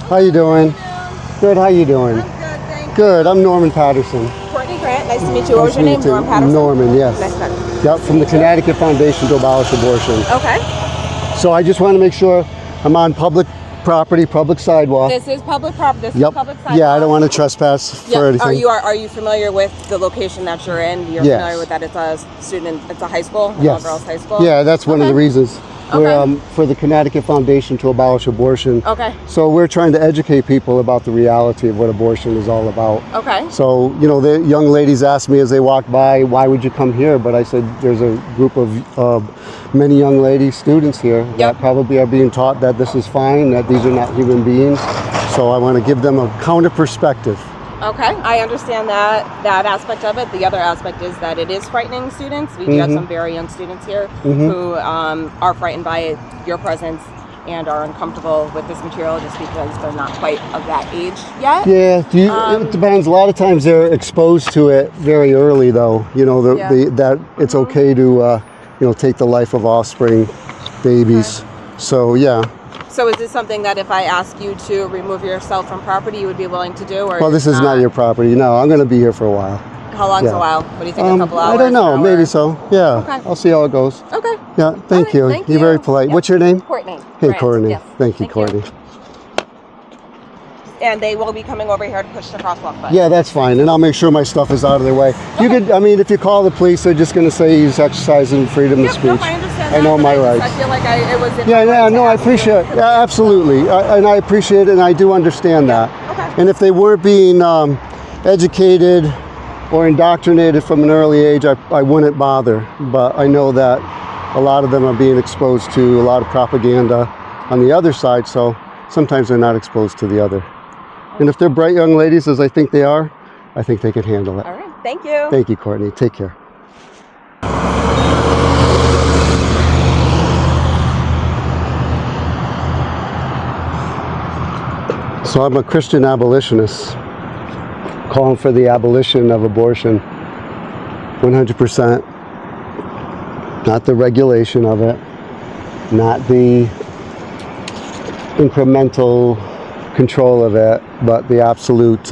How you doing? Good, how you doing? I'm good, thank you. Good, I'm Norman Patterson. Courtney Grant, nice to meet you. What was your name? Norman Patterson? Norman, yes. Nice to meet you. Yep, from the Connecticut Foundation to Abolish Abortion. Okay. So I just want to make sure I'm on public property, public sidewalk. This is public property. This Yep. is public sidewalk. Yeah, I don't want to trespass for anything. Are you familiar with the location that you're in? You're Yes. familiar with that? It's a student. It's a high school. Yes. All girls high school. Yeah, that's one of the reasons. Okay. We're for the Connecticut Foundation to Abolish Abortion. Okay. So we're trying to educate people about the reality of what abortion is all about. Okay. So, you know, the young ladies asked me as they walked by, why would you come here? But I said, there's a group of many young lady students here that probably are being taught that this is fine, that these are not human beings. So I want to give them a counter perspective. Okay, I understand that aspect of it. The other aspect is that it is frightening students. We do have some very young students here who are frightened by your presence and are uncomfortable with this material just because they're not quite of that age yet. Yeah, it depends. A lot of times they're exposed to it very early, though. You know, that it's okay to, you know, take the life of offspring babies. Okay. So, yeah. So is this something that if I ask you to remove yourself from property, you would be willing to do? Or well, this is not your property. No, I'm going to be here for a while. How long's a while? What do you think, a couple hours? I don't know. Maybe so. Yeah. Okay. I'll see how it goes. Okay. Yeah, thank you. Thank You're you. very polite. Yep. What's your name? Courtney. Hey, Grant. Courtney. Yes. Thank you, Courtney. And they will be coming over here to push the crosswalk button. Yeah, that's fine. And I'll make sure my stuff is out of their way. Okay. You could, I mean, if you call the police, they're just going to say he's exercising freedom of speech. No, I understand I know that, my but rights. I feel like it was in no, I appreciate it. Yeah, absolutely. And I appreciate it, and I do understand that. Okay. And if they weren't being educated or indoctrinated from an early age, I wouldn't bother. But I know that a lot of them are being exposed to a lot of propaganda on the other side, so sometimes they're not exposed to the other. And if they're bright young ladies, as I think they are, I think they can handle it. All right. Thank you. Thank you, Courtney. Take care. So I'm a Christian abolitionist, calling for the abolition of abortion, 100%. Not the regulation of it, not the incremental control of it, but the absolute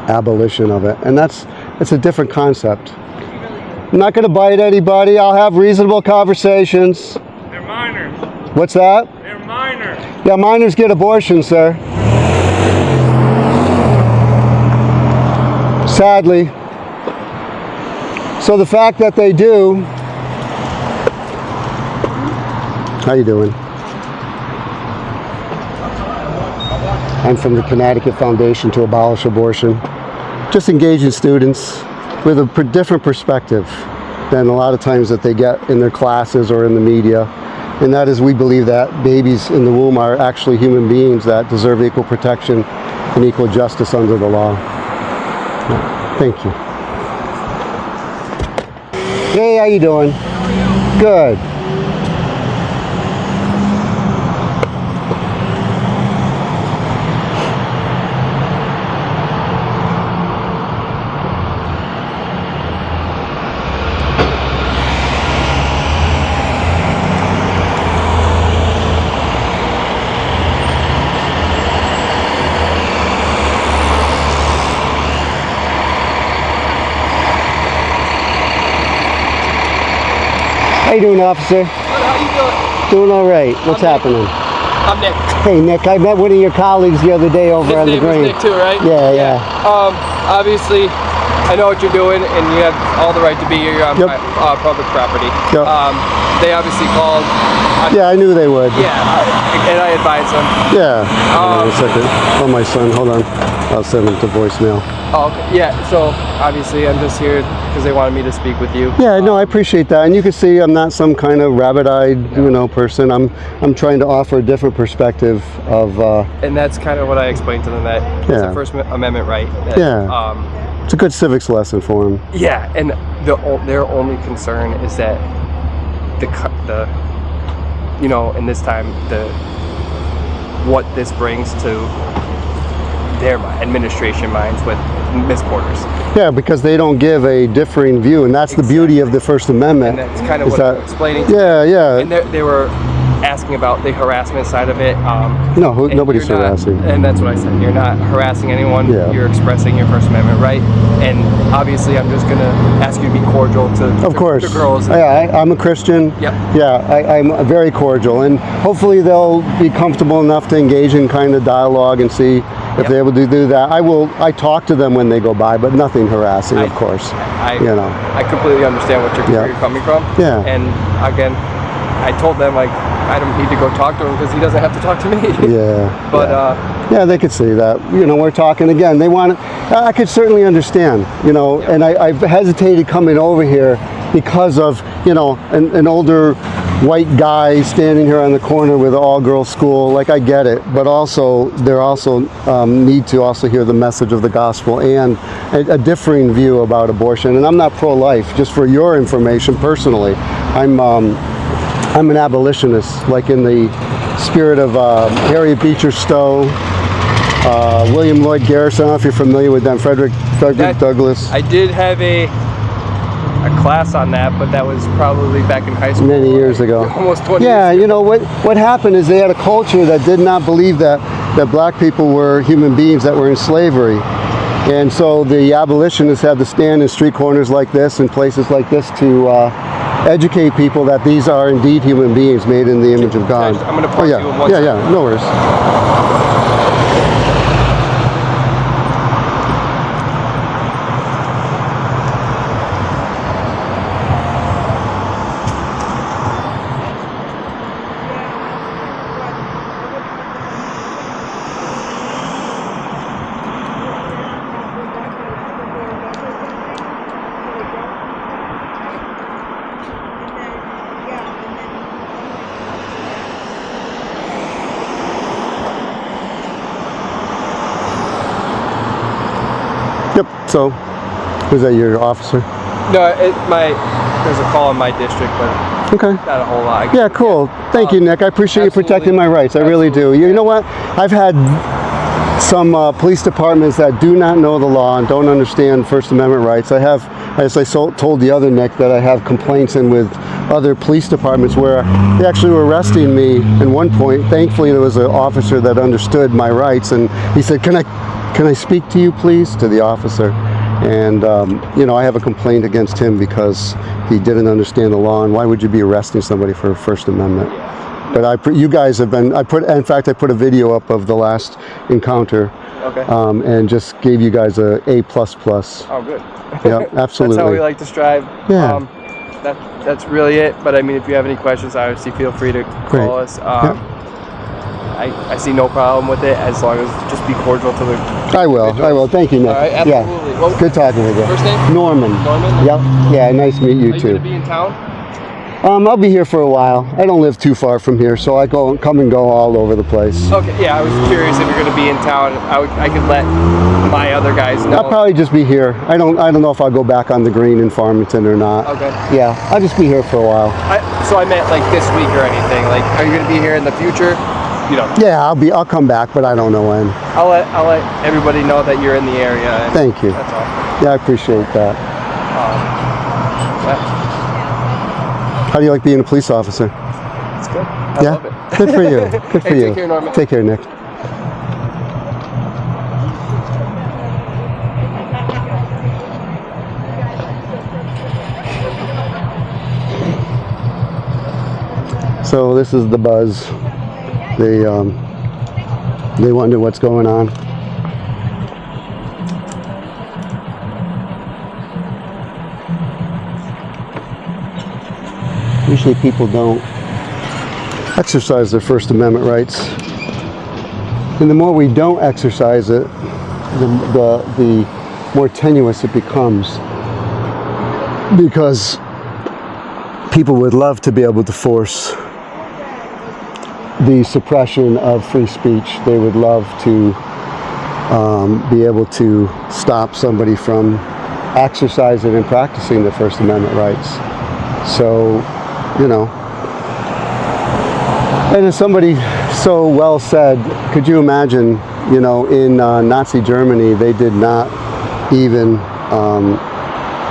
abolition of it. And it's a different concept. I'm not going to bite anybody. I'll have reasonable conversations. They're minors. What's that? They're minors. Yeah, minors get abortions, sir. Sadly. So the fact that they do. How you doing? I'm from the Connecticut Foundation to Abolish Abortion. Just engaging students with a different perspective than a lot of times that they get in their classes or in the media. And that is, we believe that babies in the womb are actually human beings that deserve equal protection and equal justice under the law. Thank you. Hey, how you doing? Good. How you doing, officer? Good, how you doing? Doing all right. What's happening? I'm Nick. Hey, Nick, I met one of your colleagues the other day over on the His name green. is Nick too, right? Yeah. Obviously, I know what you're doing, and you have all the right to be here on public property. Yep. They obviously called. Yeah, I knew they would. Yeah, and I advised them. Yeah. Hold on a second. Oh, my son, hold on. I'll send him to voicemail. Oh, okay. Yeah, so obviously I'm just here because they wanted me to speak with you. Yeah, no, I appreciate that. And you can see I'm not some kind of rabbit-eyed, person. I'm trying to offer a different perspective of... and that's kind of what I explained to them, that it's a First Amendment right. That, it's a good civics lesson for them. Yeah, and their only concern is that the in this time, what this brings to their administration minds with Miss Porter's. Yeah, because they don't give a differing view, and that's the beauty of the First Amendment. And that's kind of what I'm explaining to them. Yeah. And they were asking about the harassment side of it. No, and nobody's you're not- harassing. And that's what I said. You're not harassing anyone. Yeah. You're expressing your First Amendment right. And obviously, I'm just gonna ask you to be cordial Of course. to girls. Yeah, I'm a Christian. Yep. Yeah, I'm very cordial, and hopefully they'll be comfortable enough to engage in kind of dialogue and see if they're able to do that. I talk to them when they go by, but nothing harassing, of course. I completely understand where you're coming from. Yeah. And again, I told them like I don't need to go talk to him because he doesn't have to talk to me. Yeah. But yeah, they could see that. We're talking again. They want. I could certainly understand. And I've hesitated coming over here because of an older white guy standing here on the corner with an all-girls school. Like, I get it, but also they're also need to also hear the message of the gospel and a differing view about abortion. And I'm not pro-life. Just for your information, personally, I'm an abolitionist, like in the spirit of Harriet Beecher Stowe, William Lloyd Garrison. I don't know if you're familiar with them, Frederick Douglass. I did have a class on that, but that was probably back in high school. Many years ago. Almost 20 Yeah, years ago. what happened is they had a culture that did not believe that black people were human beings that were in slavery. And so the abolitionists had to stand in street corners like this and places like this to educate people that these are indeed human beings made in the image of God. I'm going to pause you in one second. Yeah, no worries. Yep. So, was that your officer? No, there's a call in my district, but Okay. not a whole lot. Yeah, cool. Thank you, Nick. I appreciate you protecting my rights. I really do. You know what? I've had some police departments that do not know the law and don't understand First Amendment rights. I have, as I told the other Nick, that I have complaints in with other police departments where they actually were arresting me at one point. Thankfully, there was an officer that understood my rights, and he said, "Can I speak to you, please?" to the officer. And I have a complaint against him because he didn't understand the law. And why would you be arresting somebody for First Amendment? But you guys have been. I put a video up of the last encounter. Okay. And just gave you guys a A++. Oh, good. Yeah, absolutely. That's how we like to strive. Yeah. That's really it. But I mean, if you have any questions, obviously feel free to call us. I see no problem with it as long as just be cordial to the. I will. Thank you, Nick. All right, absolutely. Yeah. Well, good talking with you. First name? Norman. Norman? Yep. Yeah, nice to meet you Are you too. going to be in town? I'll be here for a while. I don't live too far from here, so I come and go all over the place. Okay, yeah, I was curious if you're going to be in town. I could let my other guys know. I'll probably just be here. I don't know if I'll go back on the green in Farmington or not. Okay. Yeah, I'll just be here for a while. So I meant like this week or anything. Like, are you going to be here in the future? Yeah, I'll come back, but I don't know when. I'll let everybody know that you're in the area. And thank you. That's all. Yeah, I appreciate that. How do you like being a police officer? It's good. I love it. Good for you. Good for Hey, you. take care, Norman. Take care, Nick. So this is the buzz. They wonder what's going on. Usually people don't exercise their First Amendment rights. And the more we don't exercise it, the more tenuous it becomes. Because people would love to be able to force the suppression of free speech. They would love to be able to stop somebody from exercising and practicing their First Amendment rights. So, and as somebody so well said, could you imagine, in Nazi Germany, they did not even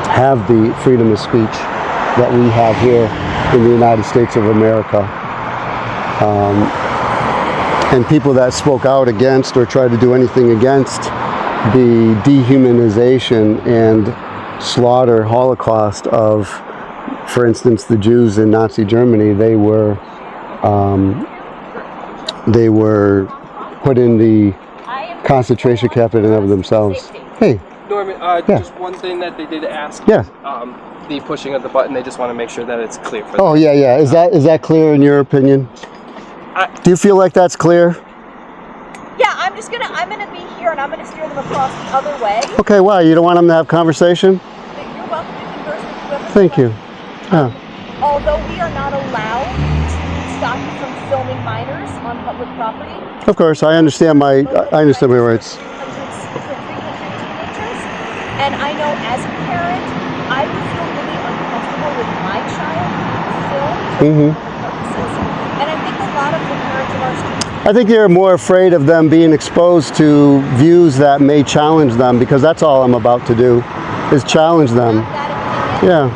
have the freedom of speech that we have here in the United States of America. and people that spoke out against or tried to do anything against the dehumanization and slaughter, Holocaust of, for instance, the Jews in Nazi Germany. They were put in the concentration camp in and of themselves. Hey. Norman, Yeah. just one thing that they did ask. Yeah. The pushing of the button. They just want to make sure that it's clear for them. Oh yeah, yeah. Is that clear in your opinion? Do you feel like that's clear? Yeah, I'm gonna be here and I'm gonna steer them across the other way. Okay. Why? You don't want them to have conversation? You're welcome to converse with whoever. Thank you. Yeah. Although we are not allowed to stop you from filming minors on public property. Of course, I understand my rights. 300 teenagers, and I know as a parent, I would feel really uncomfortable with my child being filmed for purposes, and I think a lot of the parents of our students. I think you're more afraid of them being exposed to views that may challenge them, because that's all I'm about to do, is challenge them. Have that opinion. Yeah.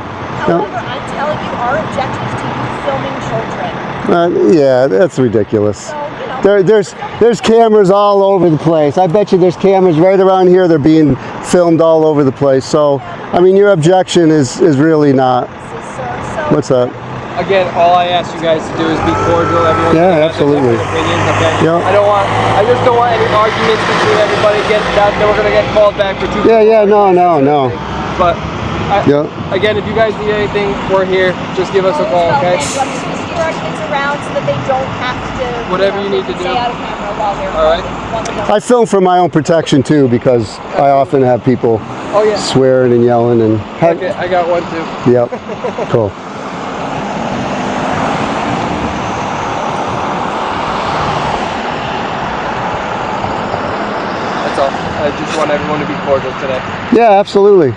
However, I'm telling you, our objective is to you filming children. Yeah, that's ridiculous. So, you know, There's cameras all over the place. I bet you there's cameras right around here. They're being filmed all over the place. So, I mean, your objection is really not. What's that? Again, all I ask you guys to do is be cordial. Everyone Yeah, can have absolutely. their opinions, okay? Yeah. I just don't want any arguments between everybody. Then we're gonna get called back for 2 Yeah, no. But again, if you guys need anything, we're here. Just give us a call, okay? I'm just going to steer our kids around so that they don't have to. Whatever you need to do. Stay out of camera while they're. All right. I film for my own protection too, because I often have people swearing and yelling and. Okay, I got one too. Yep. Cool. That's all. I just want everyone to be cordial today. Yeah, absolutely.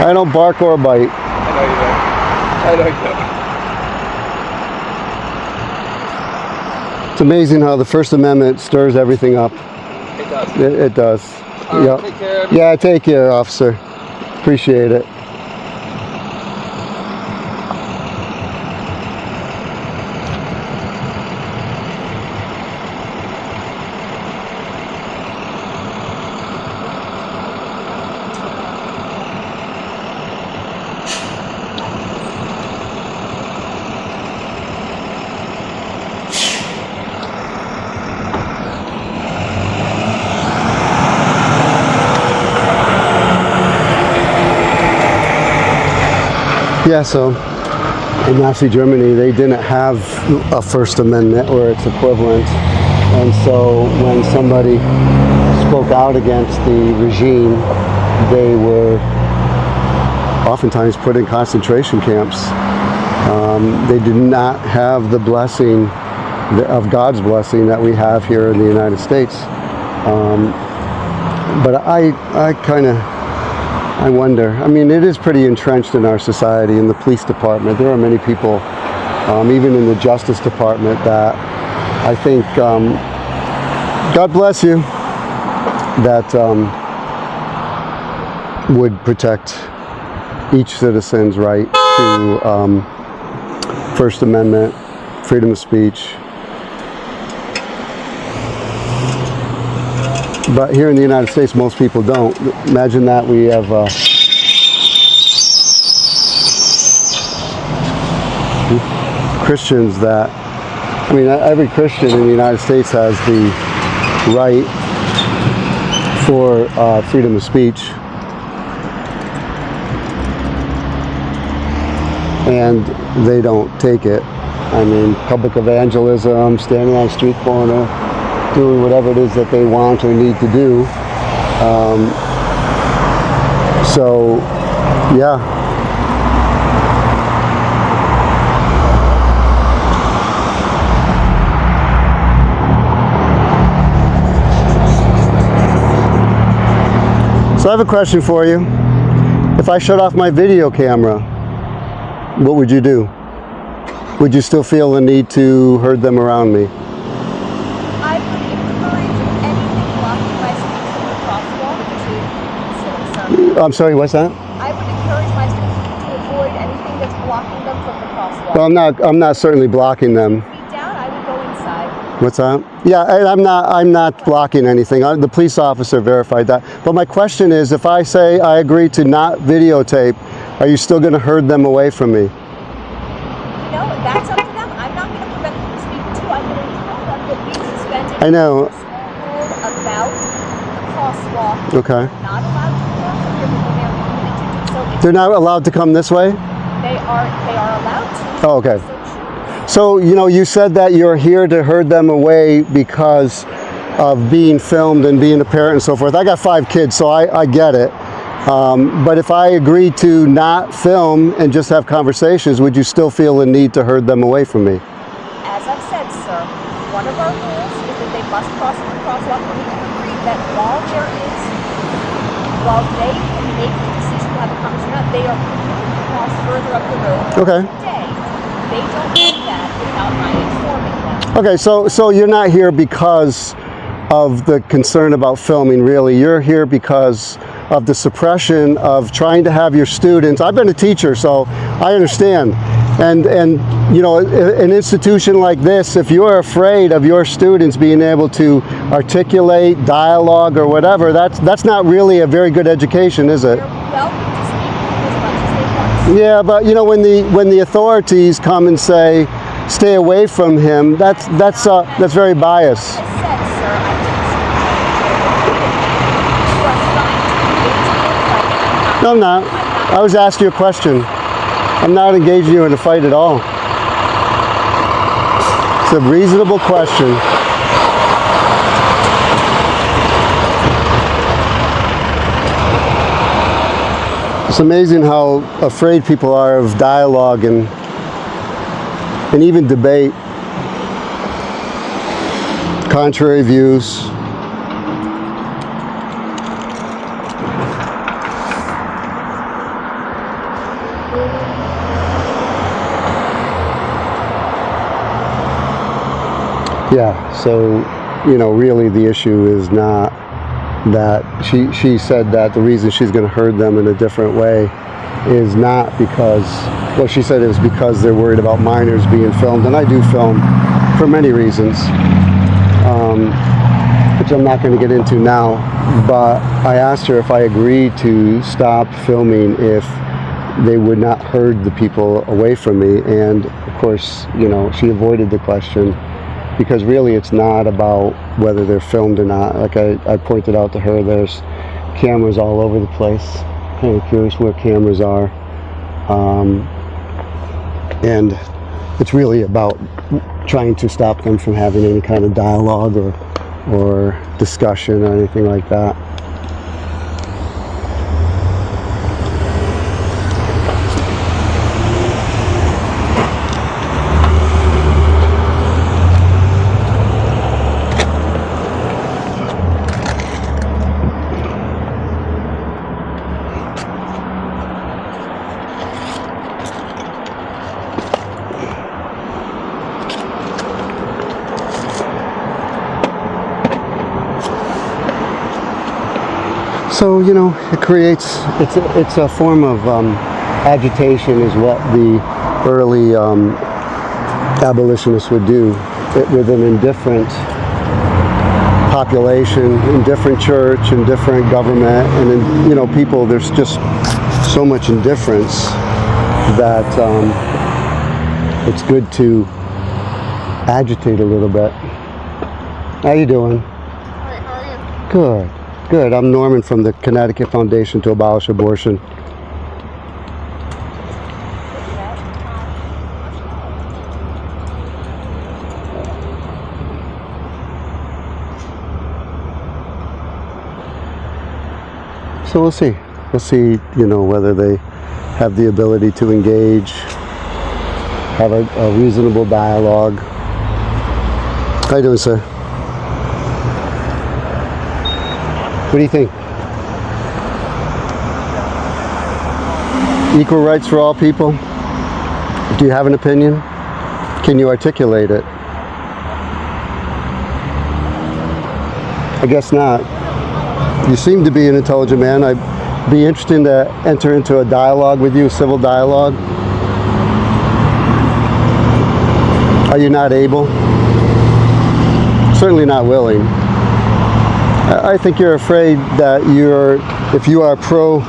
I don't bark or bite. I know you don't. I know you don't. It's amazing how the First Amendment stirs everything up. It does. It does. Yep. Take care of you. Yeah, take care, officer. Appreciate it. Yeah, so in Nazi Germany, they didn't have a First Amendment or its equivalent. And so when somebody spoke out against the regime, they were oftentimes put in concentration camps. They did not have the blessing of God's blessing that we have here in the United States. But I wonder. I mean, it is pretty entrenched in our society, in the police department. There are many people, even in the Justice Department, that I think, God bless you, that would protect each citizen's right to First Amendment, freedom of speech. But here in the United States, most people don't. Imagine that we have Christians that, I mean, every Christian in the United States has the right for freedom of speech. And they don't take it. I mean, public evangelism, standing on a street corner, doing whatever it is that they want or need to do. So, yeah. So I have a question for you. If I shut off my video camera, what would you do? Would you still feel the need to herd them around me? I would encourage anything blocking my students from the crosswalk to I'm sorry, what's that? I would encourage my students to avoid anything that's blocking them from the crosswalk. Well, I'm not certainly blocking them. Feet down, I would go inside. What's that? Yeah, and I'm not blocking anything. The police officer verified that. But my question is, if I say I agree to not videotape, are you still going to herd them away from me? You know, that's up to them. I'm not going to prevent them from speaking to you. I'm going to tell them that we suspended I know. the school rule about the crosswalk. Okay. They're not allowed to cross here, but they are permitted to do so. If They're not allowed to come this way? they are allowed to. Oh, okay. So choose. So, you said that you're here to herd them away because of being filmed and being a parent and so forth. I got 5 kids, so I get it. But if I agree to not film and just have conversations, would you still feel the need to herd them away from me? As I've said, sir, one of our rules is that they must cross the crosswalk, and we can agree that while they can make the decision to have a conversation, or not, they are permitted to cross further up the road. Okay. Today, they don't do that without my informing them. Okay, so you're not here because of the concern about filming, really. You're here because of the suppression of trying to have your students. I've been a teacher, so I understand. And an institution like this, if you're afraid of your students being able to articulate dialogue or whatever, that's not really a very good education, is it? They're welcome to speak as much as they want. Yeah, but when the authorities come and say, stay away from him, that's very biased. I said, sir, I didn't. You are trying to engage in a fight. No, I'm not. I was asking you a question. I'm not engaging you in a fight at all. It's a reasonable question. It's amazing how afraid people are of dialogue and even debate. Contrary views. Yeah, so, really the issue is not that she said that the reason she's going to herd them in a different way is not because, well, she said it was because they're worried about minors being filmed, and I do film for many reasons, which I'm not going to get into now, but I asked her if I agreed to stop filming if they would not herd the people away from me, and of course, she avoided the question. Because really it's not about whether they're filmed or not. Like I pointed out to her, there's cameras all over the place. Kind of curious where cameras are. And it's really about trying to stop them from having any kind of dialogue or discussion or anything like that. So, it creates, it's a form of agitation is what the early abolitionists would do with an indifferent population, indifferent church, indifferent government, and then, people, there's just so much indifference that it's good to agitate a little bit. How you doing? Hi, how are you? Good. Good. I'm Norman from the Connecticut Foundation to Abolish Abortion. So we'll see. We'll see, whether they have the ability to engage, have a reasonable dialogue. How you doing, sir? What do you think? Equal rights for all people? Do you have an opinion? Can you articulate it? I guess not. You seem to be an intelligent man. I'd be interested to enter into a dialogue with you, a civil dialogue. you not able? Certainly not willing. I think you're afraid that if you are pro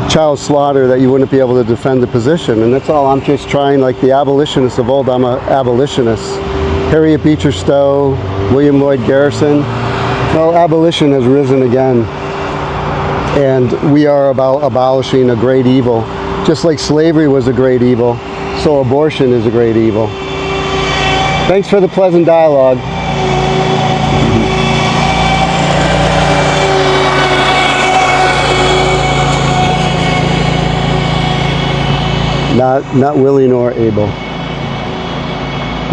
child slaughter, that you wouldn't be able to defend the position, and that's all. I'm just trying, like the abolitionists of old. I'm an abolitionist. Harriet Beecher Stowe, William Lloyd Garrison. Well, abolition has risen again, and we are about abolishing a great evil. Just like slavery was a great evil, so abortion is a great evil. Thanks for the pleasant dialogue. Not willing or able.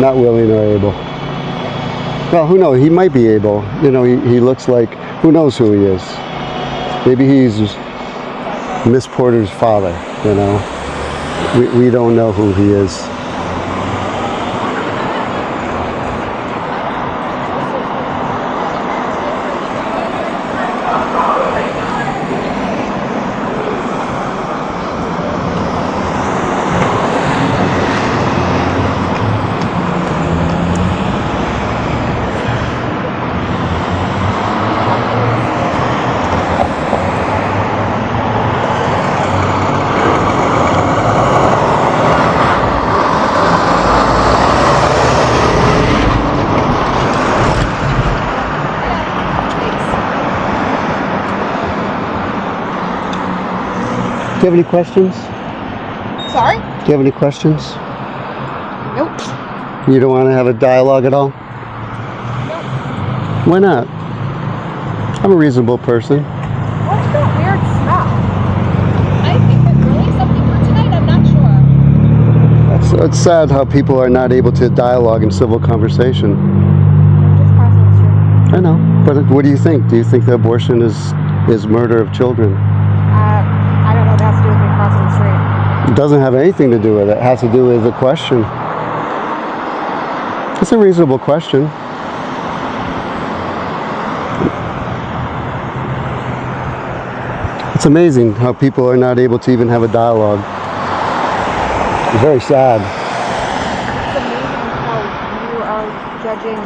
Not willing or able. Well, who knows? He might be able. You know, he looks like, who knows who he is? Maybe he's Miss Porter's father, you know. We don't know who he is. Do you have any questions? Sorry? Do you have any questions? Nope. You don't want to have a dialogue at all? Nope. Why not? I'm a reasonable person. What's that weird smell? I think we're grilling something for tonight. I'm not sure. It's sad how people are not able to dialogue in civil conversation. Just crossing the street. I know, but what do you think? Do you think that abortion is murder of children? I don't know what that has to do with me crossing the street. It doesn't have anything to do with it. It has to do with the question. It's a reasonable question. It's amazing how people are not able to even have a dialogue. It's very sad. It's amazing how you are judging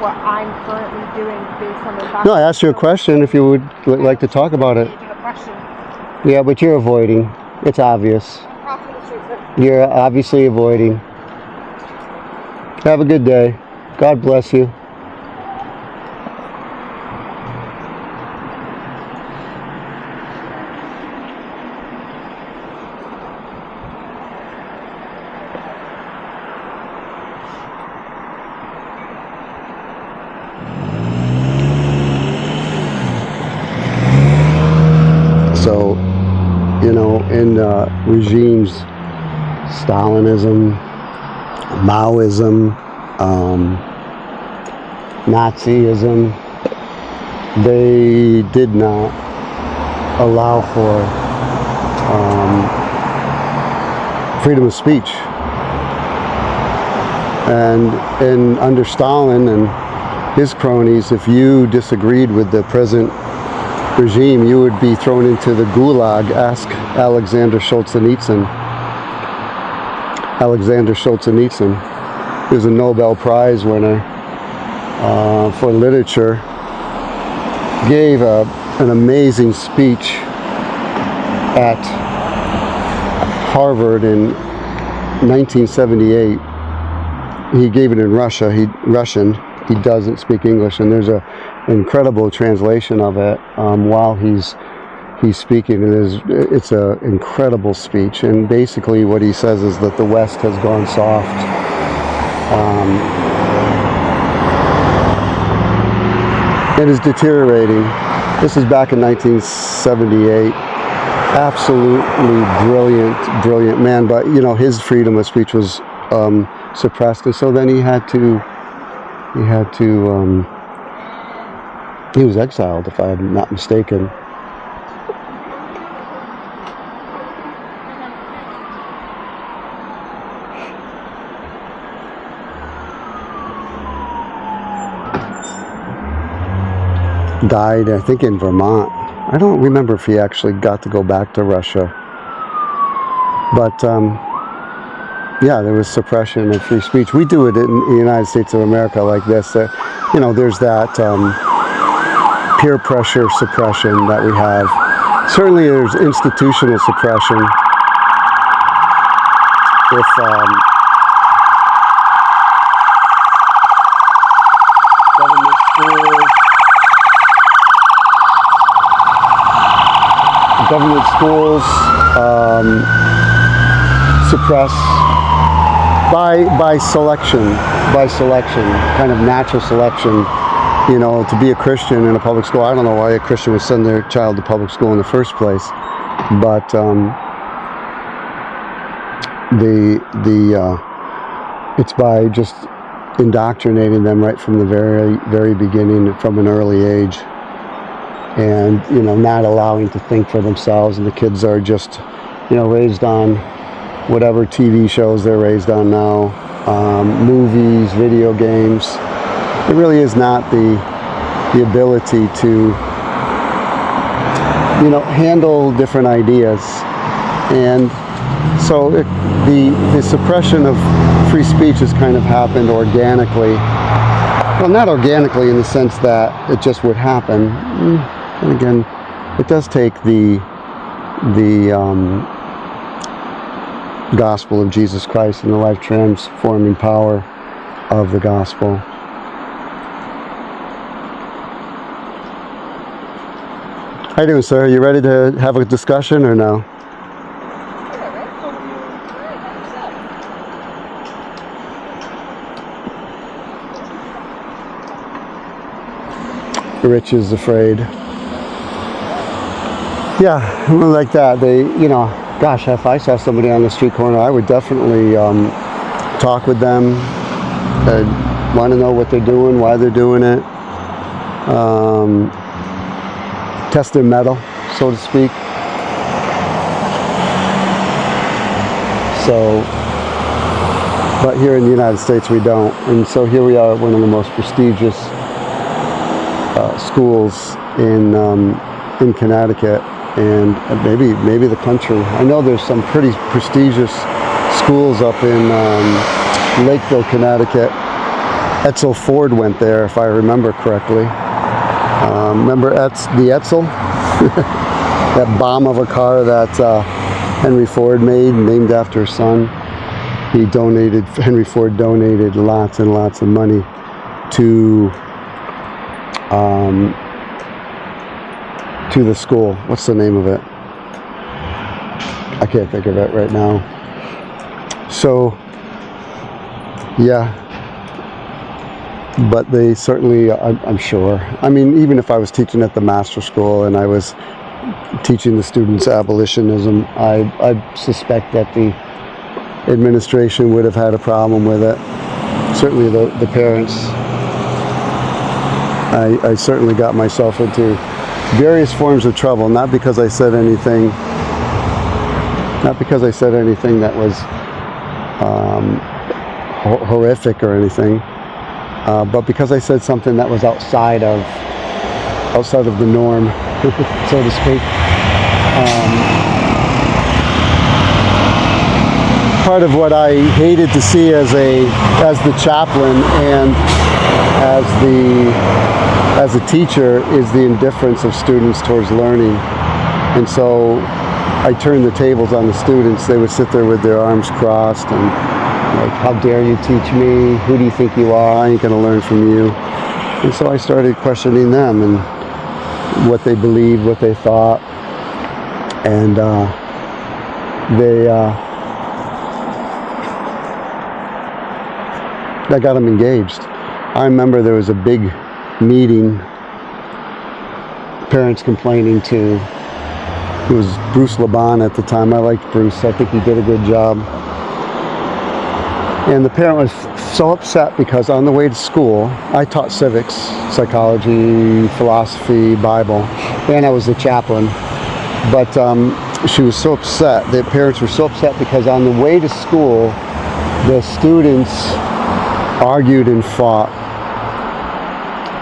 what I'm currently doing based on the fact. No, I asked you a question if you would like to talk about it. A question. Yeah, but you're avoiding. It's obvious. Crossing the street. You're obviously avoiding. Have a good day. God bless you. So, you know, in regimes, Stalinism, Maoism, Nazism, they did not allow for freedom of speech. And under Stalin and his cronies, if you disagreed with the present regime, you would be thrown into the gulag. Ask Alexander Solzhenitsyn. Alexander Solzhenitsyn, who's a Nobel Prize winner for literature, gave an amazing speech at Harvard in 1978. He gave it in Russian. He doesn't speak English, and there's an incredible translation of it while he's speaking. It's an incredible speech, and basically what he says is that the West has gone soft. It is deteriorating. This is back in 1978. Absolutely brilliant man, but you know, his freedom of speech was suppressed, and so then he was exiled, if I'm not mistaken. Died, I think, in Vermont. I don't remember if he actually got to go back to Russia. But yeah, there was suppression of free speech. We do it in the United States of America like this. You know, there's that peer pressure suppression that we have. Certainly there's institutional suppression. If government schools suppress by selection, kind of natural selection. You know, to be a Christian in a public school, I don't know why a Christian would send their child to public school in the first place, but it's by just indoctrinating them right from the very beginning, from an early age, and you know, not allowing to think for themselves, and the kids are just, you know, raised on whatever TV shows they're raised on now, movies, video games. It really is not the ability to, you know, handle different ideas. And so the suppression of free speech has kind of happened organically. Well, not organically in the sense that it just would happen. And again, it does take the gospel of Jesus Christ and the life transforming power of the gospel. How you doing, sir? Are you ready to have a discussion or no? Rich is afraid. Yeah, like that. They, you know, gosh, if I saw somebody on the street corner, I would definitely talk with them. I'd want to know what they're doing, why they're doing it. Test their mettle, so to speak. So, but here in the United States we don't. And so here we are at one of the most prestigious schools in Connecticut, and maybe the country. I know there's some pretty prestigious schools up in Lakeville, Connecticut. Etzel Ford went there, if I remember correctly. Remember the Etzel? That bomb of a car that Henry Ford made, named after his son. Henry Ford donated lots and lots of money to the school. What's the name of it? I can't think of it right now. So, yeah. But they certainly, I'm sure. I mean, even if I was teaching at the master school and I was teaching the students abolitionism, I suspect that the administration would have had a problem with it. Certainly the parents. I certainly got myself into various forms of trouble, not because I said anything that was horrific or anything, but because I said something that was outside of the norm, so to speak. Part of what I hated to see as the chaplain and as a teacher is the indifference of students towards learning. And so I turned the tables on the students. They would sit there with their arms crossed and like, how dare you teach me? Who do you think you are? I ain't gonna learn from you. And so I started questioning them and what they believed, what they thought. And that got them engaged. I remember there was a big meeting, parents complaining to, it was Bruce Laban at the time. I liked Bruce. I think he did a good job. And the parent was so upset because on the way to school, I taught civics, psychology, philosophy, Bible, and I was the chaplain. But she was so upset, the parents were so upset because on the way to school, the students argued and fought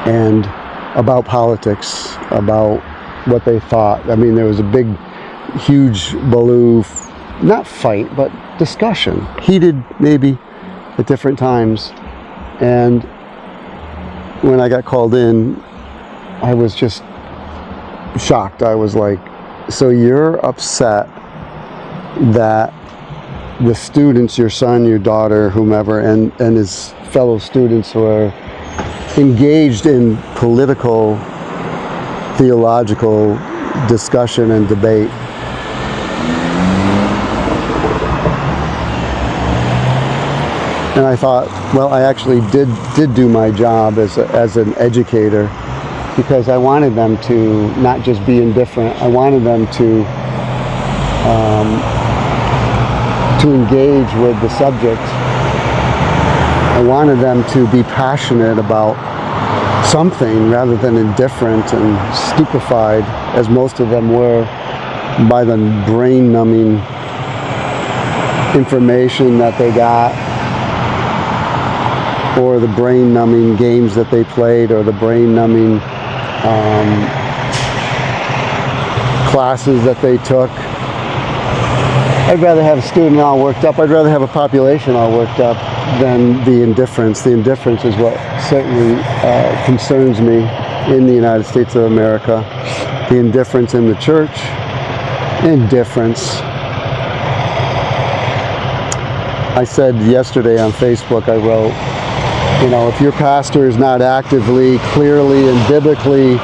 and about politics, about what they thought. I mean, there was a big, huge baloo, not fight, but discussion, heated maybe at different times. And when I got called in, I was just shocked. I was like, so you're upset that the students, your son, your daughter, whomever, and his fellow students who are engaged in political, theological discussion and debate. And I thought, well, I actually did do my job as an educator, because I wanted them to not just be indifferent. I wanted them to engage with the subject. I wanted them to be passionate about something rather than indifferent and stupefied, as most of them were, by the brain-numbing information that they got, or the brain-numbing games that they played, or the brain-numbing classes that they took. I'd rather have a student all worked up, I'd rather have a population all worked up than the indifference. The indifference is what certainly concerns me in the United States of America. The indifference in the church, indifference. I said yesterday on Facebook, I wrote, you know, if your pastor is not actively, clearly, and biblically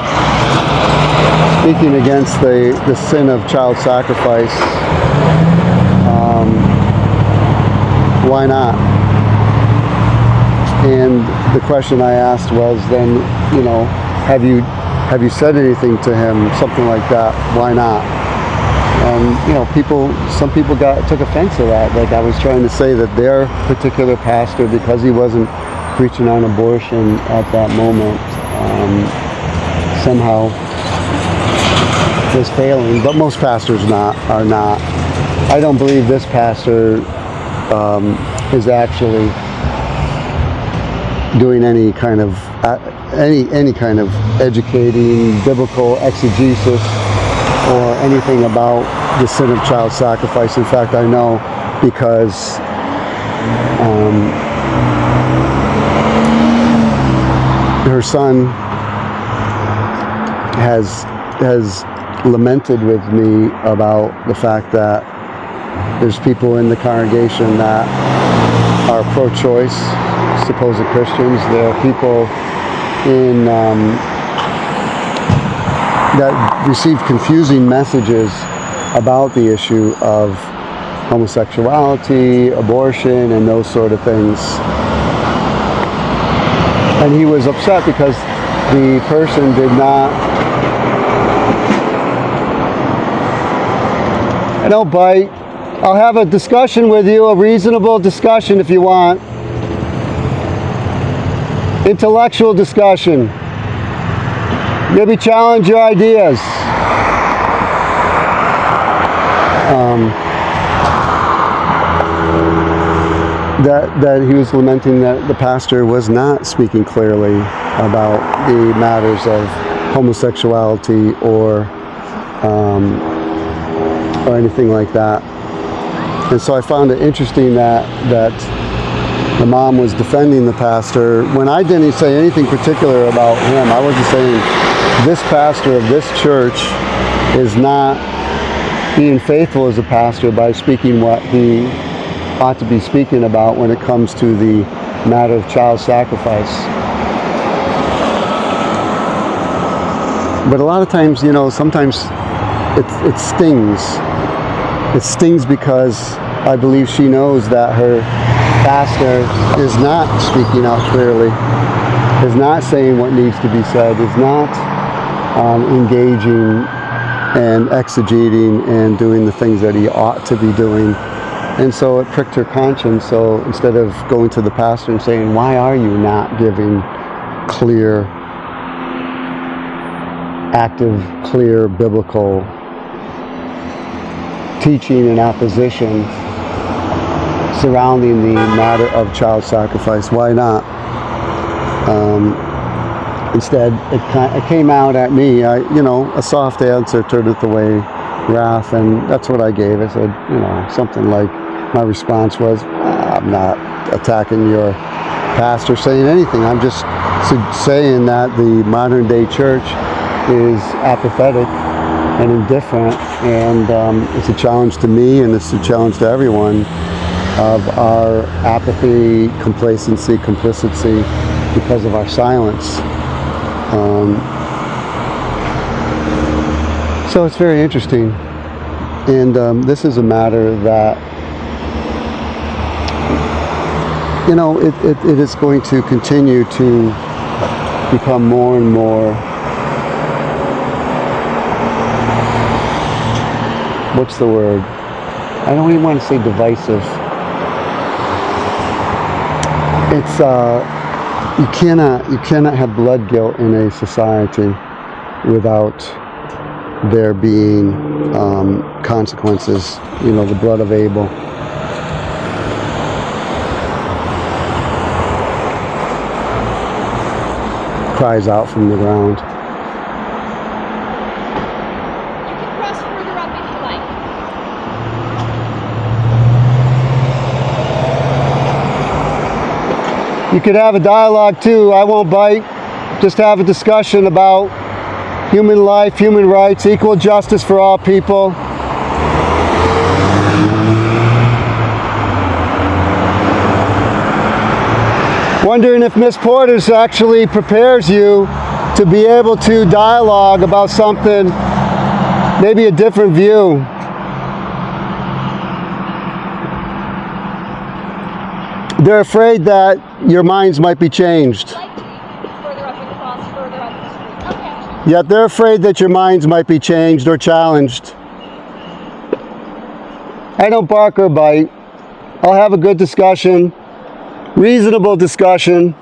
speaking against the sin of child sacrifice, why not? And the question I asked was then, you know, have you said anything to him, something like that? Why not? And you know, some people took offense to that. Like I was trying to say that their particular pastor, because he wasn't preaching on abortion at that moment, somehow was failing. But most pastors are not. I don't believe this pastor is actually doing any kind of educating, biblical exegesis, or anything about the sin of child sacrifice. In fact, I know because her son has lamented with me about the fact that there's people in the congregation that are pro-choice, supposed Christians. There are people in that receive confusing messages about the issue of homosexuality, abortion, and those sort of things. And he was upset because the person did not. I don't bite. I'll have a discussion with you, a reasonable discussion if you want. Intellectual discussion. Maybe challenge your ideas. That he was lamenting that the pastor was not speaking clearly about the matters of homosexuality or anything like that. And so I found it interesting that the mom was defending the pastor when I didn't say anything particular about him. I wasn't saying this pastor of this church is not being faithful as a pastor by speaking what he ought to be speaking about when it comes to the matter of child sacrifice. But a lot of times, you know, sometimes it stings. It stings because I believe she knows that her pastor is not speaking out clearly, is not saying what needs to be said, is not engaging and exegeting and doing the things that he ought to be doing. And so it pricked her conscience. So instead of going to the pastor and saying, why are you not giving clear, active, clear biblical teaching and opposition surrounding the matter of child sacrifice? Why not? Instead, it came out at me. A soft answer turneth away wrath, and that's what I gave. I said, something like, my response was, I'm not attacking your pastor saying anything. I'm just saying that the modern day church is apathetic and indifferent, and it's a challenge to me, and it's a challenge to everyone, of our apathy, complacency, complicity because of our silence. So it's very interesting, and this is a matter that, you know, it is going to continue to become more and more, what's the word? I don't even want to say divisive. It's you cannot have blood guilt in a society without there being consequences. You know, the blood of Abel. Cries out from the ground. You can press further up if you like. You could have a dialogue too. I won't bite. Just have a discussion about human life, human rights, equal justice for all people. Wondering if Miss Porter's actually prepares you to be able to dialogue about something, maybe a different view. They're afraid that your minds might be changed. Further up and cross further up the street. Okay. Yet they're afraid that your minds might be changed or challenged. I don't bark or bite. I'll have a good discussion, reasonable discussion.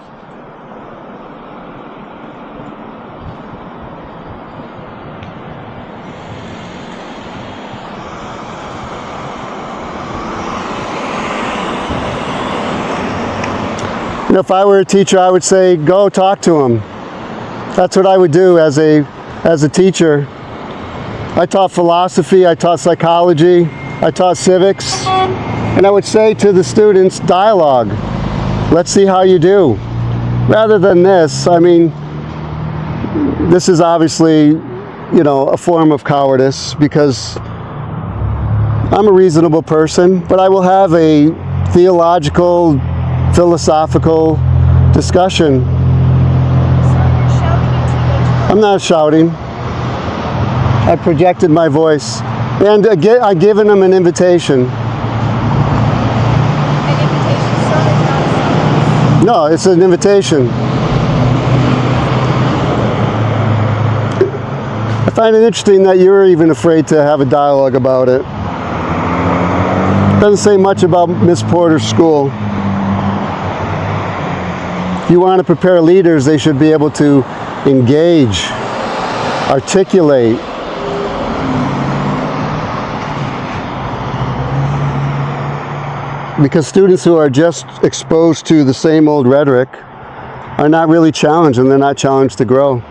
And if I were a teacher, I would say, go talk to him. That's what I would do as a teacher. I taught philosophy, I taught psychology, I taught civics, and I would say to the students, dialogue. Let's see how you do. Rather than this, I mean, this is obviously, you know, a form of cowardice, because I'm a reasonable person, but I will have a theological, philosophical discussion. I'm not shouting. I projected my voice. And again, I've given them an invitation. An invitation, sir, is not a summons. No, it's an invitation. I find it interesting that you're even afraid to have a dialogue about it. Doesn't say much about Miss Porter's school. If you want to prepare leaders, they should be able to engage, articulate. Because students who are just exposed to the same old rhetoric are not really challenged, and they're not challenged to grow.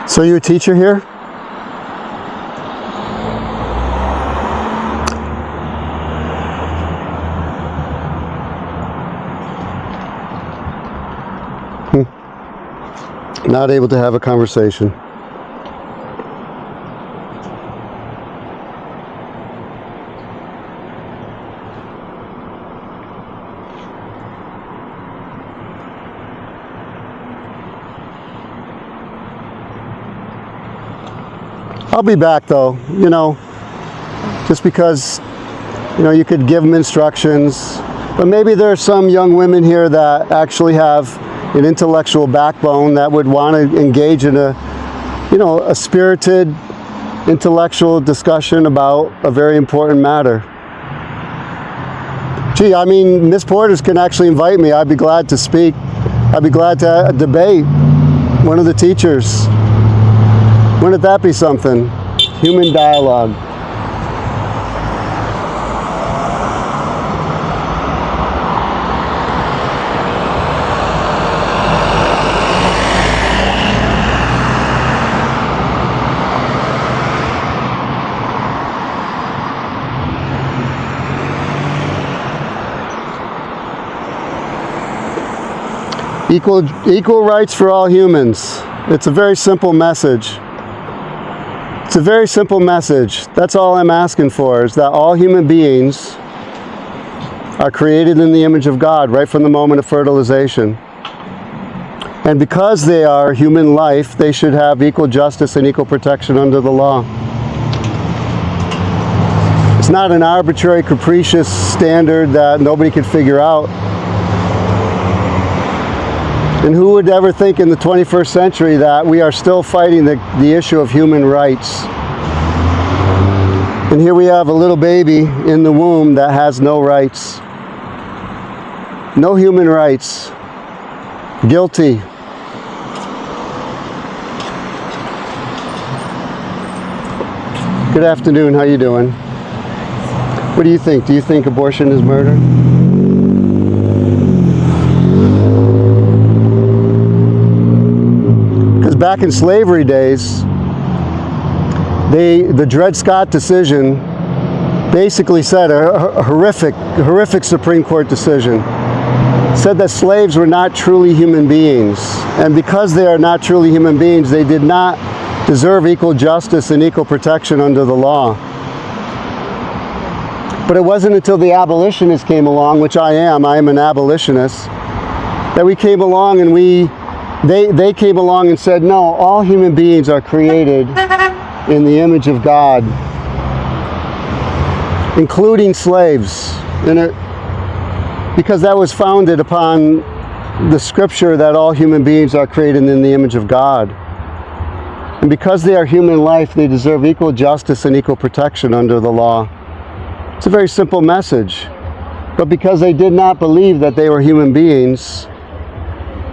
So you're a teacher here? Not able to have a conversation. I'll be back though, you know, just because, you know, you could give them instructions, but maybe there are some young women here that actually have an intellectual backbone that would want to engage in a, you know, a spirited intellectual discussion about a very important matter. Gee, I mean, Miss Porter's can actually invite me. I'd be glad to speak. I'd be glad to debate one of the teachers. Wouldn't that be something? Human dialogue. Equal rights for all humans. It's a very simple message. It's a very simple message. That's all I'm asking for, is that all human beings are created in the image of God right from the moment of fertilization. And because they are human life, they should have equal justice and equal protection under the law. It's not an arbitrary, capricious standard that nobody can figure out. And who would ever think in the 21st century that we are still fighting the issue of human rights? And here we have a little baby in the womb that has no rights. No human rights. Guilty. Good afternoon, how you doing? What do you think? Do you think abortion is murder? Back in slavery days, the Dred Scott decision basically said, a horrific Supreme Court decision, said that slaves were not truly human beings. And because they are not truly human beings, they did not deserve equal justice and equal protection under the law. But it wasn't until the abolitionists came along, which I am an abolitionist, that we came along and they came along and said, no, all human beings are created in the image of God, including slaves. Because that was founded upon the scripture that all human beings are created in the image of God. And because they are human life, they deserve equal justice and equal protection under the law. It's a very simple message. But because they did not believe that they were human beings,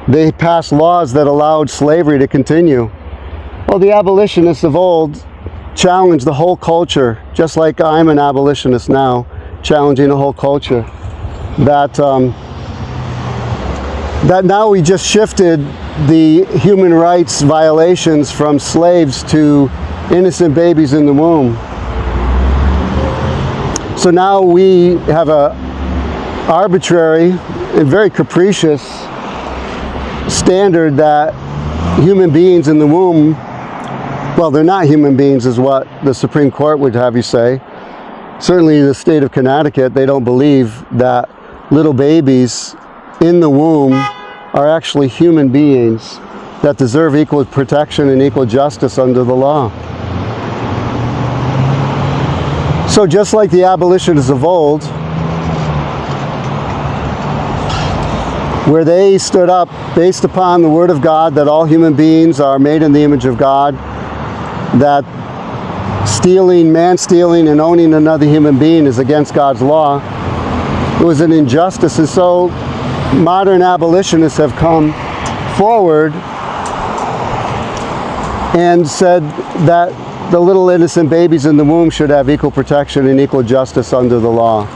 they passed laws that allowed slavery to continue. Well, the abolitionists of old challenged the whole culture, just like I'm an abolitionist now, challenging the whole culture. That now we just shifted the human rights violations from slaves to innocent babies in the womb. So now we have a arbitrary and very capricious standard that human beings in the womb, well, they're not human beings is what the Supreme Court would have you say. Certainly the state of Connecticut, they don't believe that little babies in the womb are actually human beings that deserve equal protection and equal justice under the law. So just like the abolitionists of old, where they stood up based upon the Word of God that all human beings are made in the image of God, that man stealing and owning another human being is against God's law. It was an injustice, and so modern abolitionists have come forward and said that the little innocent babies in the womb should have equal protection and equal justice under the law.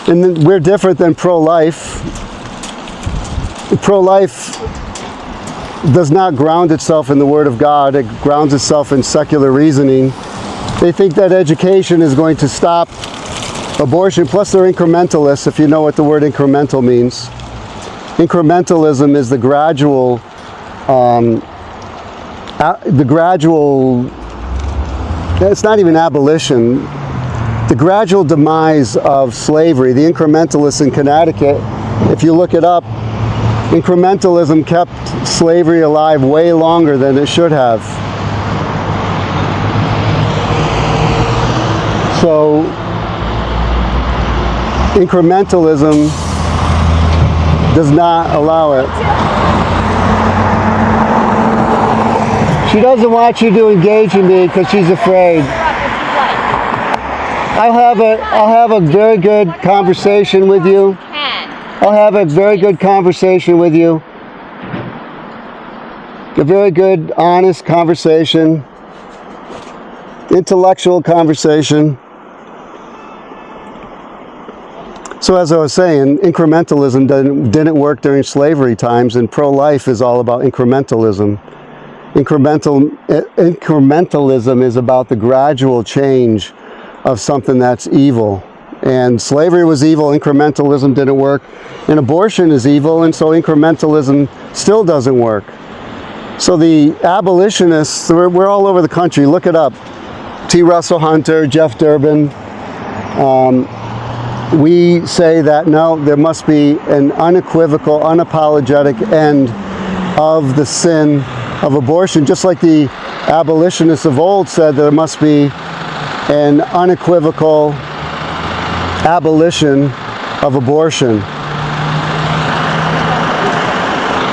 And then we're different than pro-life. Pro-life does not ground itself in the Word of God. It grounds itself in secular reasoning. They think that education is going to stop abortion. Plus they're incrementalists, if you know what the word incremental means. Incrementalism is the gradual, it's not even abolition, the gradual demise of slavery. The incrementalists in Connecticut, if you look it up, incrementalism kept slavery alive way longer than it should have. So, incrementalism does not allow it. She doesn't want you to engage in me because she's afraid. I'll have a very good conversation with you. I'll have a very good conversation with you. A very good, honest conversation. Intellectual conversation. So as I was saying, incrementalism didn't work during slavery times, and pro-life is all about incrementalism. Incrementalism is about the gradual change of something that's evil. And slavery was evil, incrementalism didn't work. And abortion is evil, and so incrementalism still doesn't work. So the abolitionists, we're all over the country, look it up. T. Russell Hunter, Jeff Durbin. We say that no, there must be an unequivocal, unapologetic end of the sin of abortion, just like the abolitionists of old said there must be an unequivocal abolition of abortion.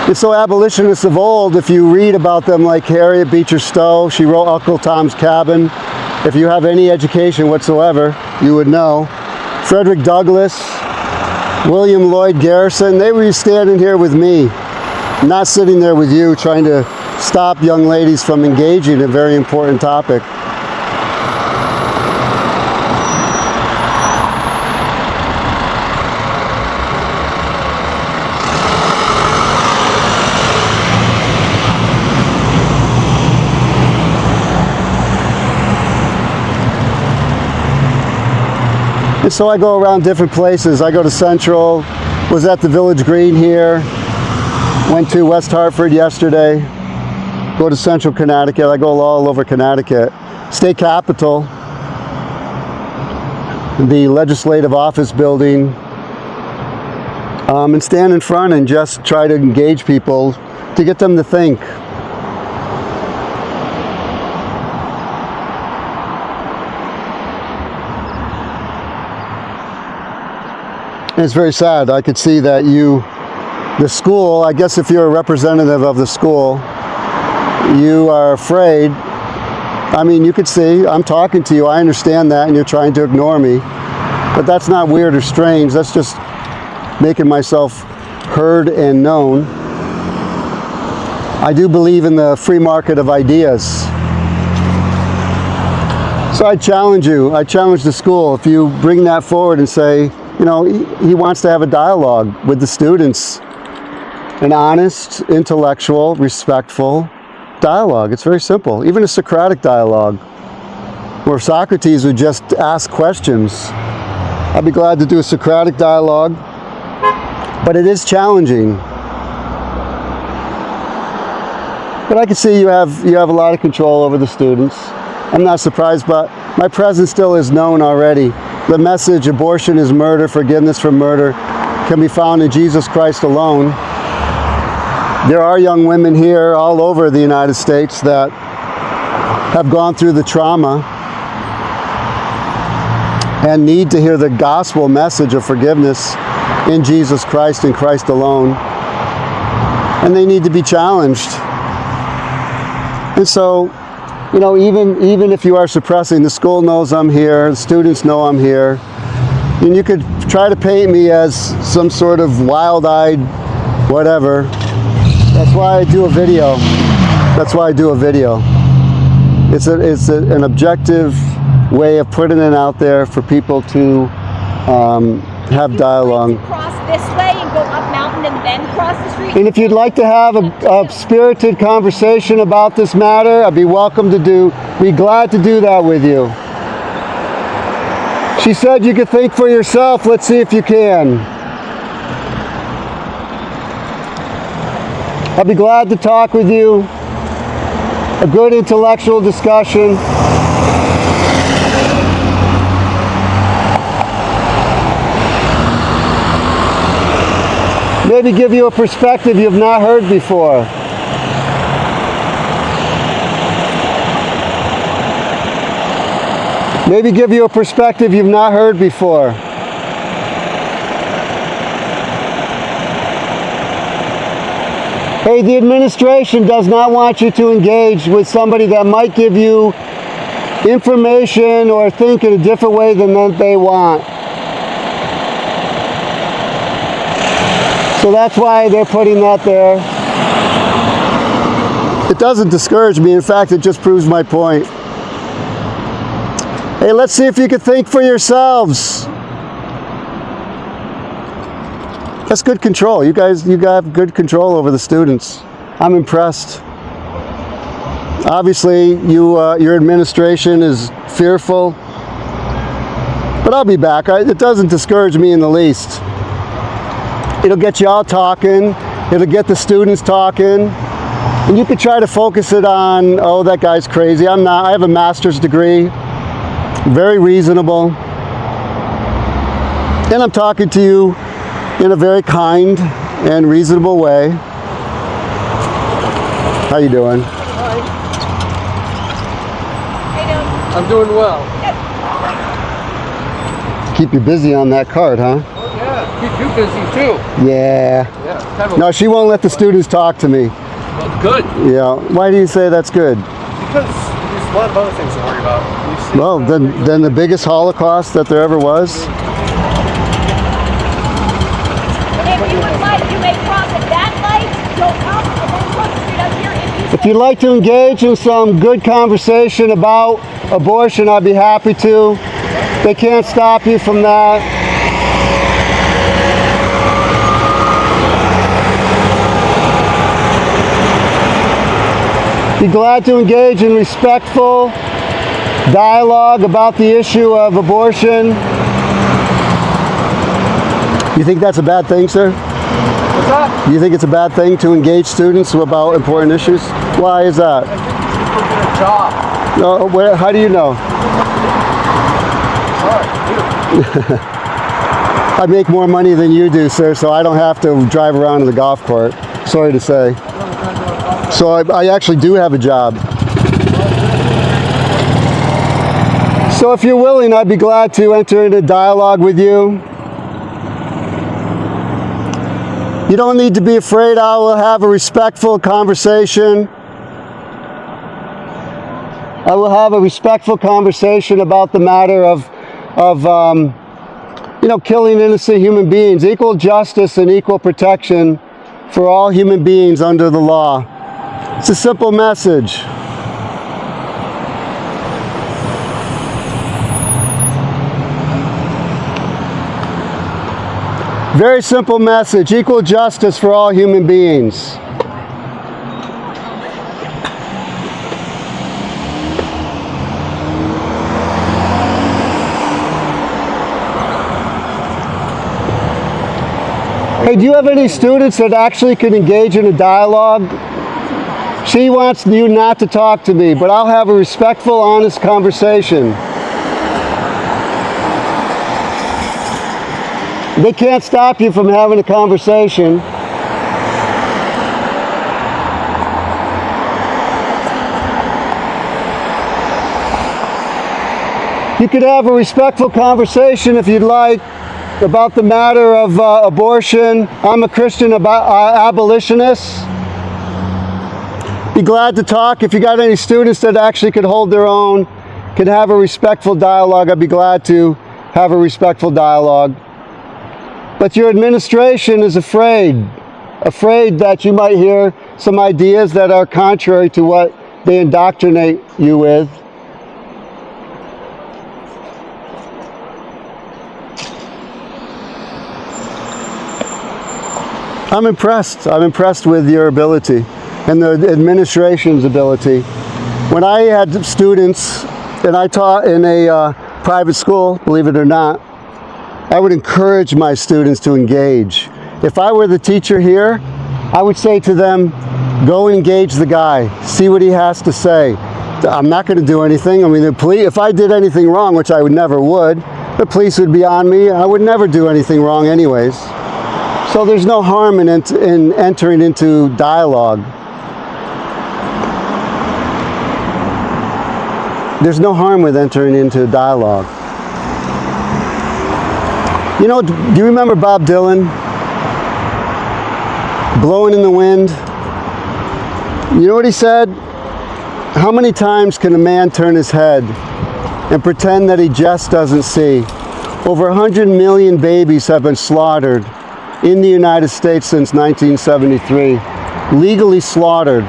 And so abolitionists of old, if you read about them like Harriet Beecher Stowe, she wrote Uncle Tom's Cabin. If you have any education whatsoever, you would know. Frederick Douglass, William Lloyd Garrison, they were standing here with me, not sitting there with you trying to stop young ladies from engaging in a very important topic. And so I go around different places. I go to Central, was at the Village Green here, went to West Hartford yesterday, go to Central Connecticut. I go all over Connecticut. State Capitol, the Legislative Office Building, and stand in front and just try to engage people to get them to think. And it's very sad. I could see that the school, I guess if you're a representative of the school, you are afraid. I mean, you could see, I'm talking to you, I understand that, and you're trying to ignore me. But that's not weird or strange. That's just making myself heard and known. I do believe in the free market of ideas. So I challenge you, I challenge the school, if you bring that forward and say, you know, he wants to have a dialogue with the students. An honest, intellectual, respectful dialogue. It's very simple. Even a Socratic dialogue, where Socrates would just ask questions. I'd be glad to do a Socratic dialogue, but it is challenging. But I can see you have a lot of control over the students. I'm not surprised, but my presence still is known already. The message, abortion is murder, forgiveness for murder, can be found in Jesus Christ alone. There are young women here all over the United States that have gone through the trauma and need to hear the gospel message of forgiveness in Jesus Christ and Christ alone. And they need to be challenged. And so, you know, even if you are suppressing, the school knows I'm here, the students know I'm here, and you could try to paint me as some sort of wild-eyed whatever. That's why I do a video. That's why I do a video. It's an objective way of putting it out there for people to have dialogue. Cross this way and go up mountain and then cross the street. And if you'd like to have a spirited conversation about this matter, I'd be glad to do that with you. She said you could think for yourself. Let's see if you can. I'd be glad to talk with you. A good intellectual discussion. Maybe give you a perspective you've not heard before. Maybe give you a perspective you've not heard before. Hey, the administration does not want you to engage with somebody that might give you information or think in a different way than they want. So that's why they're putting that there. It doesn't discourage me. In fact, it just proves my point. Hey, let's see if you can think for yourselves. That's good control. You got good control over the students. I'm impressed. Obviously, your administration is fearful, but I'll be back. It doesn't discourage me in the least. It'll get you all talking. It'll get the students talking. And you could try to focus it on, oh, that guy's crazy. I'm not. I have a master's degree. Very reasonable. And I'm talking to you in a very kind and reasonable way. How you doing? Hi. How you doing? I'm doing well. Keep you busy on that card, huh? Oh, yeah. Keep you busy too. Yeah. Yeah. Kind of No, she won't let the students talk to me. well, good. Yeah. Why do you say that's good? Because there's a lot of other things to worry about. You see, Well, then the biggest Holocaust that there ever was. If you would like, you may cross at that light, go up, and then cross the street up here. If you'd like to engage in some good conversation about abortion, I'd be happy to. They can't stop you from that. Be glad to engage in respectful dialogue about the issue of abortion. You think that's a bad thing, sir? what's that? Do you think it's a bad thing to engage students about important issues? Why is that? I think you get a job. No, how do you know? Sorry, you. I make more money than you do, sir, so I don't have to drive around in the golf cart. Sorry to say. So I actually do have a job. So if you're willing, I'd be glad to enter into dialogue with you. You don't need to be afraid. I will have a respectful conversation. I will have a respectful conversation about the matter of killing innocent human beings. Equal justice and equal protection for all human beings under the law. It's a simple message. Very simple message. Equal justice for all human beings. Hey, do you have any students that actually can engage in a dialogue? She wants you not to talk to me, but I'll have a respectful, honest conversation. They can't stop you from having a conversation. You could have a respectful conversation if you'd like about the matter of abortion. I'm a Christian abolitionist. Be glad to talk. If you got any students that actually could hold their own, can have a respectful dialogue, I'd be glad to have a respectful dialogue. But your administration is afraid that you might hear some ideas that are contrary to what they indoctrinate you with. I'm impressed. I'm impressed with your ability and the administration's ability. When I had students, and I taught in a private school, believe it or not, I would encourage my students to engage. If I were the teacher here, I would say to them, go engage the guy, see what he has to say. I'm not going to do anything. I mean, the police, if I did anything wrong, which I never would, the police would be on me. I would never do anything wrong anyways. So there's no harm in entering into dialogue. There's no harm with entering into dialogue. You know, do you remember Bob Dylan? Blowing in the Wind? You know what he said? How many times can a man turn his head and pretend that he just doesn't see? Over 100 million babies have been slaughtered in the United States since 1973. Legally slaughtered.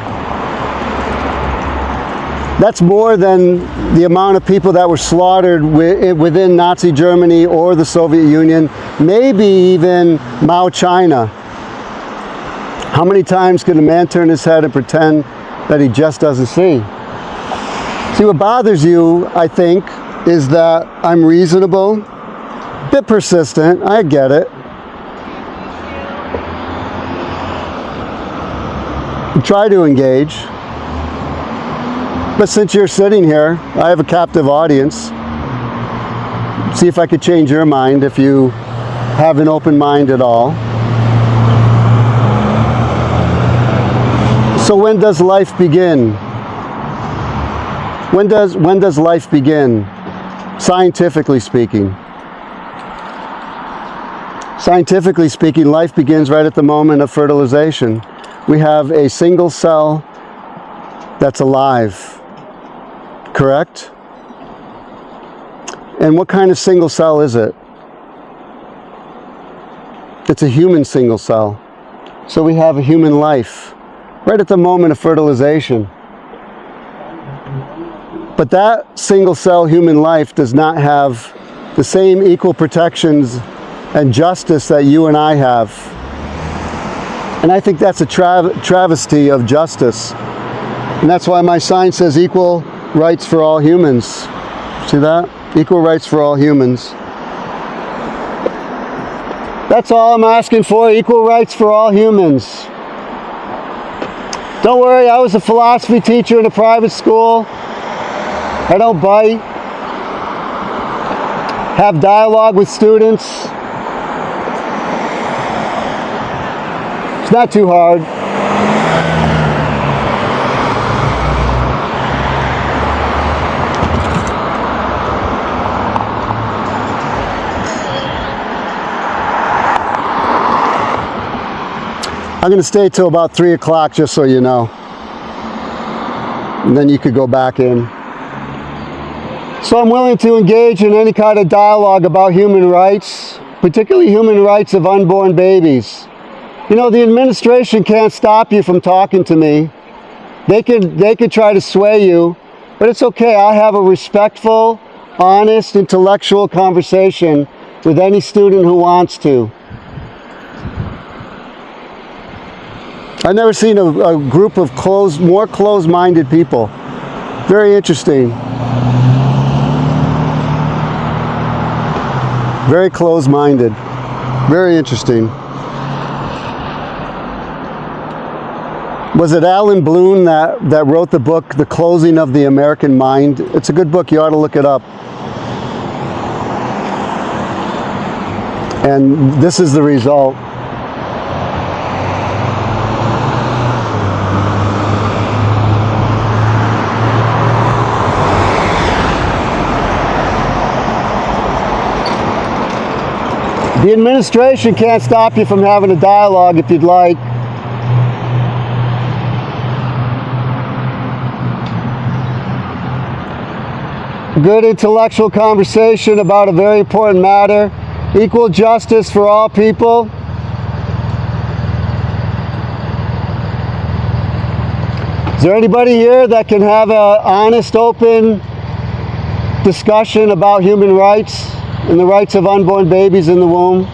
That's more than the amount of people that were slaughtered within Nazi Germany or the Soviet Union, maybe even Mao China. How many times can a man turn his head and pretend that he just doesn't see? See, what bothers you, I think, is that I'm reasonable, a bit persistent, I get it. Try to engage. But since you're sitting here, I have a captive audience. See if I could change your mind if you have an open mind at all. So when does life begin? When does life begin? Scientifically speaking. Scientifically speaking, life begins right at the moment of fertilization. We have a single cell that's alive, correct? And what kind of single cell is it? It's a human single cell. So we have a human life right at the moment of fertilization. But that single cell human life does not have the same equal protections and justice that you and I have. And I think that's a travesty of justice. And that's why my sign says equal rights for all humans. See that? Equal rights for all humans. That's all I'm asking for, equal rights for all humans. Don't worry, I was a philosophy teacher in a private school. I don't bite. Have dialogue with students. It's not too hard. I'm going to stay till about 3 o'clock, just so you know. And then you could go back in. So I'm willing to engage in any kind of dialogue about human rights, particularly human rights of unborn babies. You know, the administration can't stop you from talking to me. They could try to sway you, but it's okay. I'll have a respectful, honest, intellectual conversation with any student who wants to. I've never seen a group of more closed-minded people. Very interesting. Very closed-minded. Very interesting. Was it Alan Bloom that wrote the book, The Closing of the American Mind? It's a good book. You ought to look it up. And this is the result. The administration can't stop you from having a dialogue if you'd like. Good intellectual conversation about a very important matter. Equal justice for all people. Is there anybody here that can have an honest, open discussion about human rights and the rights of unborn babies in the womb?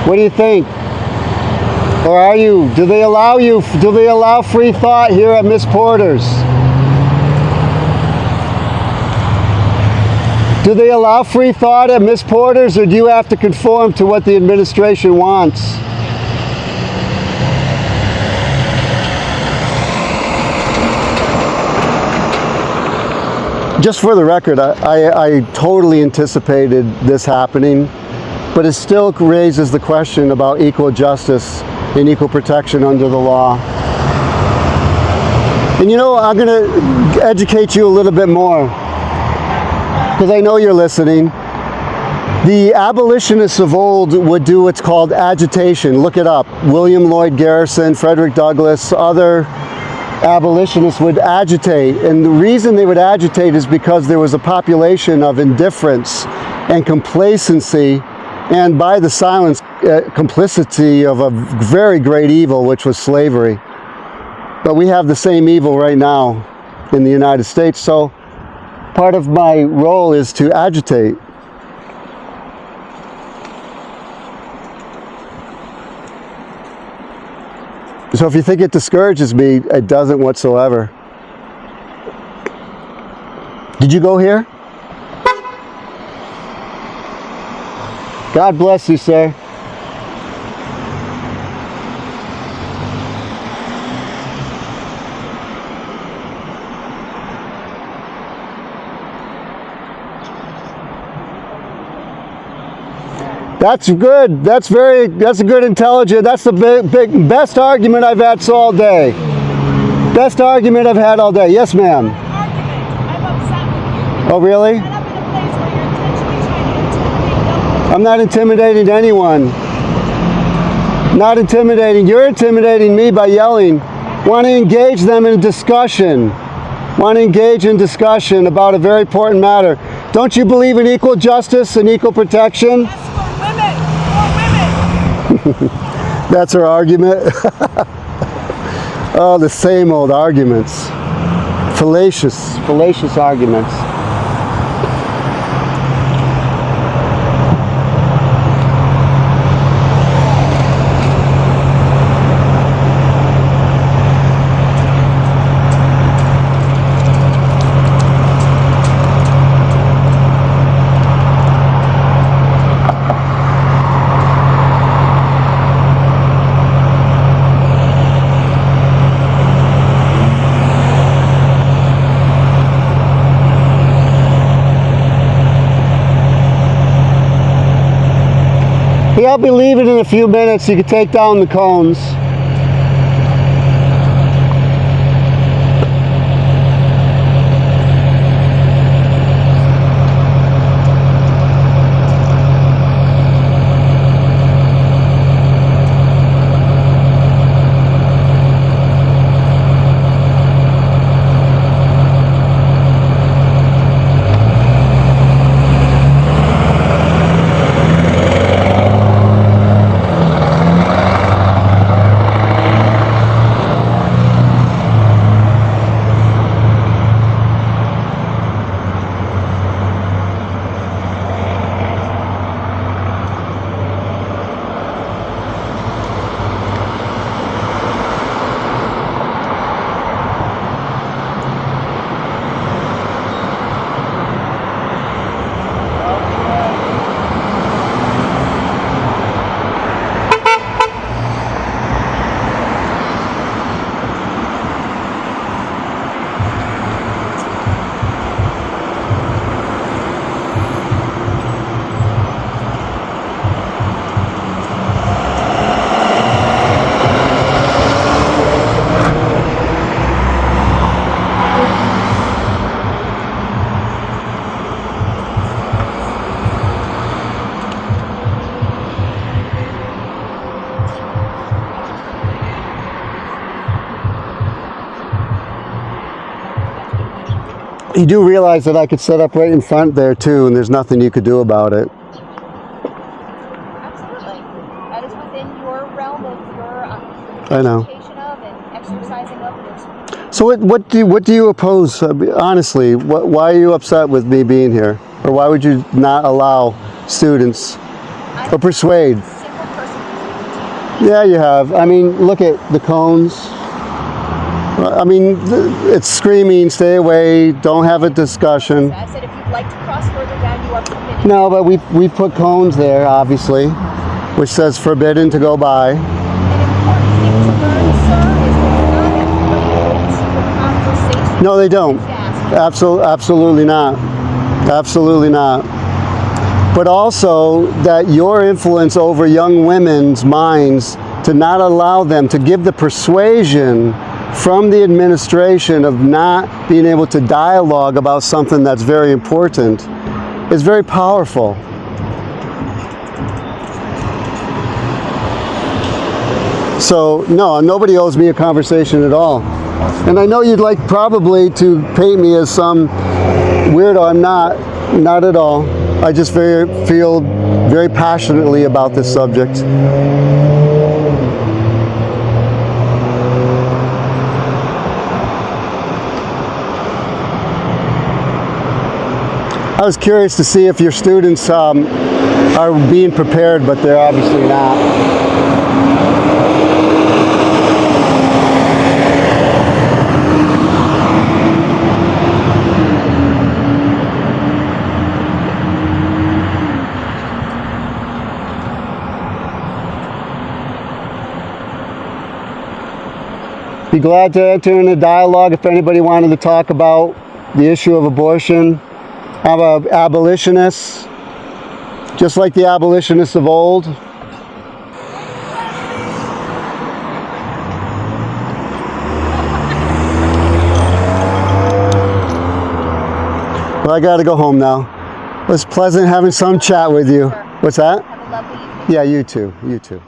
What do you think? Or are you? Do they allow free thought here at Miss Porter's? Do they allow free thought at Miss Porter's, or do you have to conform to what the administration wants? Just for the record, I totally anticipated this happening, but it still raises the question about equal justice and equal protection under the law. And you know, I'm going to educate you a little bit more, because I know you're listening. The abolitionists of old would do what's called agitation. Look it up. William Lloyd Garrison, Frederick Douglass, other abolitionists would agitate, and the reason they would agitate is because there was a population of indifference and complacency, and by the silence, complicity of a very great evil, which was slavery. But we have the same evil right now in the United States, so part of my role is to agitate. So if you think it discourages me, it doesn't whatsoever. Did you go here? God bless you, sir. That's good. That's a good intelligence. That's the best argument I've had all day. Best argument I've had all day. Yes, ma'am. I'm upset with you. Oh, really? Set up in a place where you're intentionally trying to intimidate them. I'm not intimidating anyone. Not intimidating. You're intimidating me by yelling. Want to engage them in a discussion. Want to engage in discussion about a very important matter. Don't you believe in equal justice and equal protection? Yes, for women. That's her argument. Oh, the same old arguments. Fallacious arguments. Yeah, I'll be leaving in a few minutes. You can take down the cones. You do realize that I could set up right in front there too, and there's nothing you could do about it. Absolutely. That is within your realm of your I know. education of and exercising of your speech. So what do you oppose? Honestly, why are you upset with me being here, or why would you not allow students or persuade? Single person. Yeah, you have. I mean, look at the cones. I mean, it's screaming, stay away, don't have a discussion. I said if you'd like to cross further down, you are permitted. No, but we've put cones there, obviously, which says forbidden to go by. An important thing to learn, sir, is that not everybody gets the conversation. No, they don't. Absolutely not. Absolutely not. But also that your influence over young women's minds to not allow them to give the persuasion from the administration of not being able to dialogue about something that's very important is very powerful. So, no, nobody owes me a conversation at all. And I know you'd like probably to paint me as some weirdo. I'm not at all. I just feel very passionately about this subject. I was curious to see if your students are being prepared, but they're obviously not. Be glad to enter in a dialogue if anybody wanted to talk about the issue of abortion. I'm an abolitionist, just like the abolitionists of old. Well, I gotta go home now. It was pleasant having some chat with you. What's that? Have a lovely evening. Yeah, you too. You too.